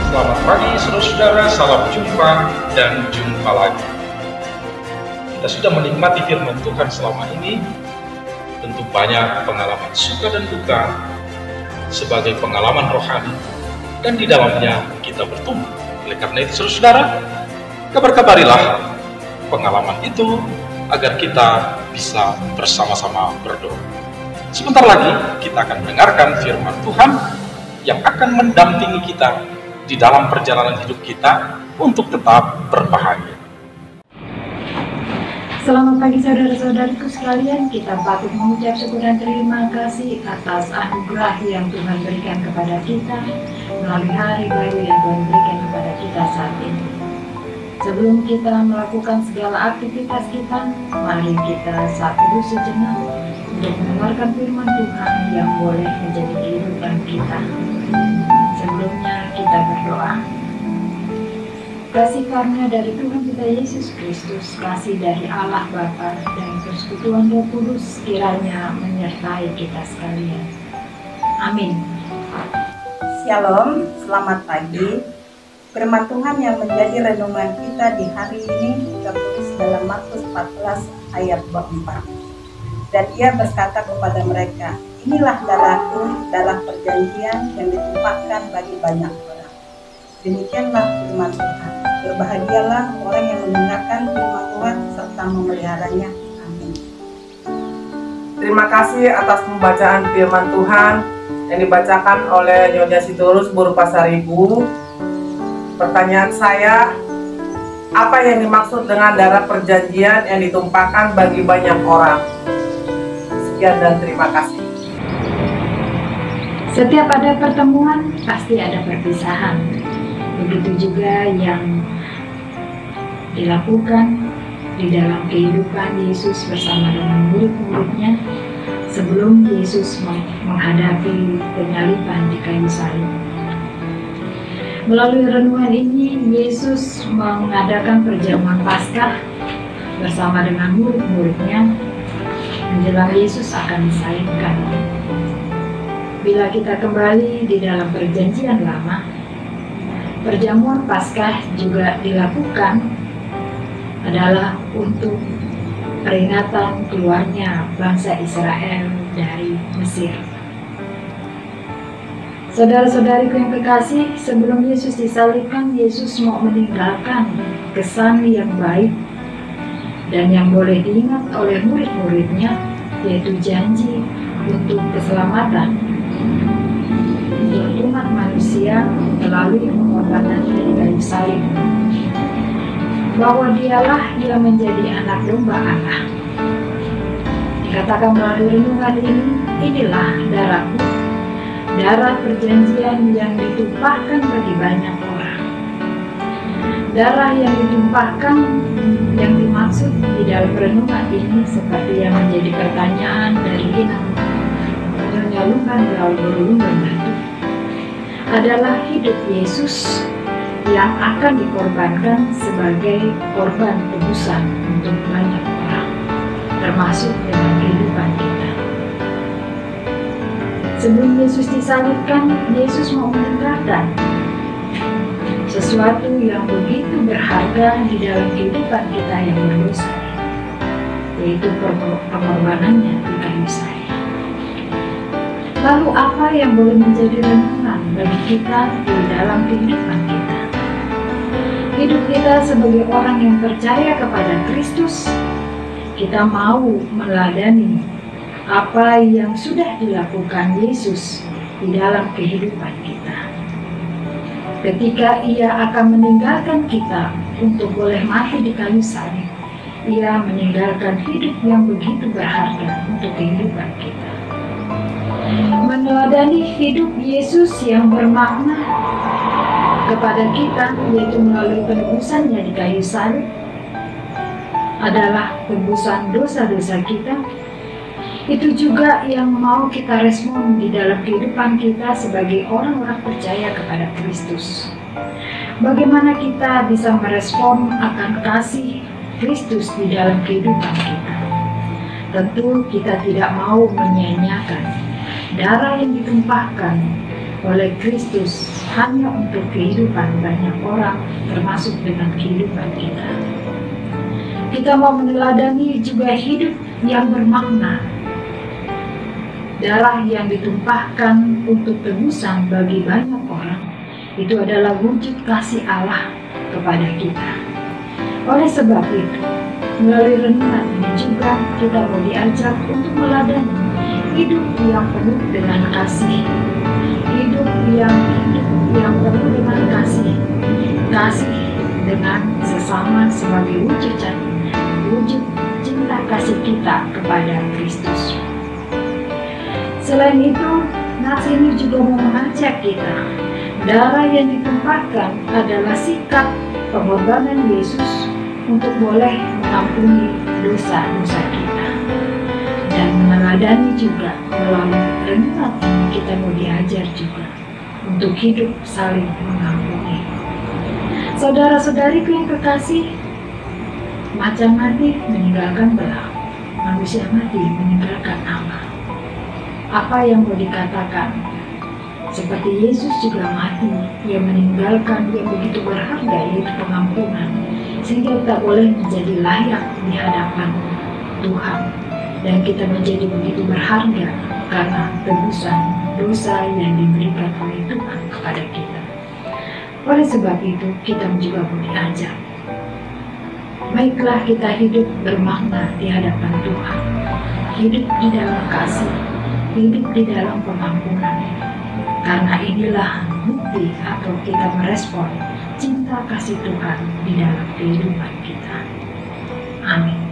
Selamat pagi saudara-saudara, salam jumpa dan jumpa lagi. Kita sudah menikmati firman Tuhan selama ini. Tentu banyak pengalaman suka dan duka sebagai pengalaman rohani, dan di dalamnya kita bertumbuh. Oleh karena itu saudara-saudara, kabar-kabarilah pengalaman itu agar kita bisa bersama-sama berdoa. Sebentar lagi kita akan mendengarkan firman Tuhan yang akan mendampingi kita di dalam perjalanan hidup kita untuk tetap berbahagia. Selamat pagi saudara-saudariku sekalian, kita patut mengucap syukur dan terima kasih atas anugerah yang Tuhan berikan kepada kita melalui hari baru yang Tuhan berikan kepada kita saat ini. Sebelum kita melakukan segala aktivitas kita, mari kita saat dulu sejenak untuk mendengarkan firman Tuhan yang boleh menjadi kehidupan kita. Sebelumnya kita berdoa. Kasih karunia dari Tuhan kita Yesus Kristus, kasih dari Allah Bapa dan persekutuan Roh Kudus kiranya menyertai kita sekalian. Amin. Shalom, selamat pagi. Firman Tuhan yang menjadi renungan kita di hari ini tertulis dalam Markus 14 ayat 4. Dan ia berkata kepada mereka, inilah darahku, darah perjanjian yang ditumpahkan bagi banyak orang. Demikianlah firman Tuhan. Berbahagialah orang yang mendengarkan firman Tuhan serta memeliharanya. Amin. Terima kasih atas pembacaan firman Tuhan yang dibacakan oleh Nyonya Sitorus Buru Pasaribu. Pertanyaan saya, apa yang dimaksud dengan darah perjanjian yang ditumpahkan bagi banyak orang? Sekian dan terima kasih. Setiap ada pertemuan, pasti ada perpisahan. Begitu juga yang dilakukan di dalam kehidupan Yesus bersama dengan murid-muridnya sebelum Yesus menghadapi penyaliban di kayu salib. Melalui renungan ini, Yesus mengadakan perjamuan Paskah bersama dengan murid-muridnya menjelang Yesus akan disalibkan. Bila kita kembali di dalam perjanjian lama, perjamuan Paskah juga dilakukan adalah untuk peringatan keluarnya bangsa Israel dari Mesir. Saudara-saudariku yang kekasih, sebelum Yesus disalibkan, Yesus mau meninggalkan kesan yang baik dan yang boleh diingat oleh murid-muridnya, yaitu janji untuk keselamatan untuk umat manusia melalui pengorbanannya di kayu salib, bahwa dialah yang menjadi anak domba Allah. Dikatakan melalui renungan ini, inilah darahku, darah perjanjian yang ditumpahkan bagi banyak orang. Darah yang ditumpahkan yang dimaksud di dalam renungan ini seperti yang menjadi pertanyaan dari Nyonya Lumban Lumban Batu adalah hidup Yesus yang akan dikorbankan sebagai korban tebusan untuk banyak orang, termasuk dalam kehidupan kita. Sebelum Yesus disalibkan, Yesus mau meninggalkan sesuatu yang begitu berharga di dalam kehidupan kita yang berdosa, yaitu pengorbanannya di kayu salib. Lalu apa yang boleh menjadi renungan bagi kita di dalam kehidupan kita? Hidup kita sebagai orang yang percaya kepada Kristus, kita mau meneladani apa yang sudah dilakukan Yesus di dalam kehidupan kita. Ketika ia akan meninggalkan kita untuk boleh mati di kayu salib, ia meninggalkan hidup yang begitu berharga untuk kehidupan kita. Meneladani hidup Yesus yang bermakna kepada kita, yaitu melalui penebusannya di kayu salib, adalah tebusan dosa-dosa kita. Itu juga yang mau kita respon di dalam kehidupan kita sebagai orang-orang percaya kepada Kristus. Bagaimana kita bisa merespon akan kasih Kristus di dalam kehidupan kita? Tentu kita tidak mau menyia-nyiakan darah yang ditumpahkan oleh Kristus hanya untuk kehidupan banyak orang, termasuk dengan kehidupan kita. Kita mau meneladani juga hidup yang bermakna. Darah yang ditumpahkan untuk tebusan bagi banyak orang, itu adalah wujud kasih Allah kepada kita. Oleh sebab itu, melalui renungan ini juga kita mau diajak untuk meladani hidup yang penuh dengan kasih, hidup yang penuh dengan kasih dengan sesama sebagai wujud cinta kasih kita kepada Kristus. Selain itu, nats ini juga mau mengajak kita, darah yang ditumpahkan adalah sikap pengorbanan Yesus untuk boleh mengampuni dosa-dosa kita. Dan meneladani juga melalui renungan ini kita mau diajar juga untuk hidup saling mengampuni. Saudara-saudariku yang kekasih, macan mati meninggalkan belang, manusia mati meninggalkan Allah. Apa yang mau dikatakan? Seperti Yesus juga mati, Ia meninggalkan yang begitu berharga, yaitu pengampunan, sehingga kita boleh menjadi layak di hadapan Tuhan, dan kita menjadi begitu berharga karena tebusan dosa yang diberikan oleh Tuhan kepada kita. Oleh sebab itu, kita juga mau diajar, baiklah kita hidup bermakna di hadapan Tuhan, hidup di dalam kasih, hidup di dalam pengampunan. Karena inilah bukti atau kita merespon cinta kasih Tuhan di dalam kehidupan kita. Amin.